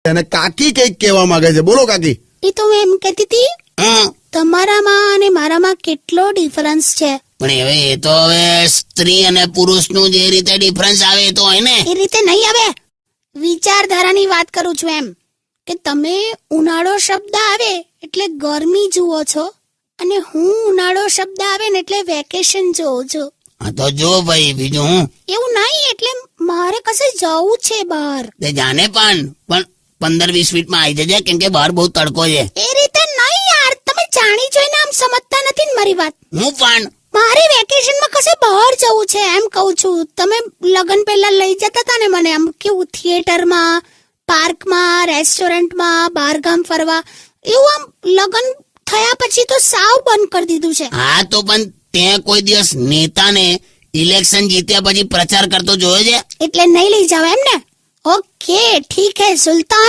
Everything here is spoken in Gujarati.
અને કાકી કઈક કહેવા માંગે છે. બોલો કાકી. એ તો હું એમ કહેતી હતી, તમારામાં અને મારામાં કેટલો ડિફરન્સ છે. પણ હવે એ તો હવે સ્ત્રી અને પુરુષનું જે રીતે ડિફરન્સ આવે એ તો હોય ને. એ રીતે નહીં આવે, વિચારધારાની વાત કરું છું એમ કે તમે ઉનાળો શબ્દ આવે એટલે ગરમી જુઓ છો અને હું ઉનાળો શબ્દ આવે ને એટલે વેકેશન જોઉં છું. હા તો જો ભાઈ, બીજું હું. એવું નહીં, એટલે મારે કશે જવું છે બહાર. તે જાને પણ 15-20 મિનિટમાં આવી જજે, કેમ કે બહાર બહુ તડકો છે. એ રીતે નહીં યાર, તમે જાણી જોઈને આમ સમજતા નથી ને મારી વાત. હું પણ મારે વેકેશનમાં કશે બહાર જવું છે એમ કહું છું. તમે લગન પહેલા લઈ જતા હતા ને મને, આમ કેવું થિયેટરમાં, પાર્કમાં, રેસ્ટોરન્ટમાં, બહારગામ ફરવા, એવું આમ લગન થયા પછી તો સાવ બંધ કરી દીધું છે. હા તો પણ તે કોઈ દિવસ નેતાને ઇલેક્શન જીત્યા પછી પ્રચાર કરતો જોયો છે? એટલે નહીં લઈ જાવ એમ ને? ઓકે ઠીક હે સુલતાન.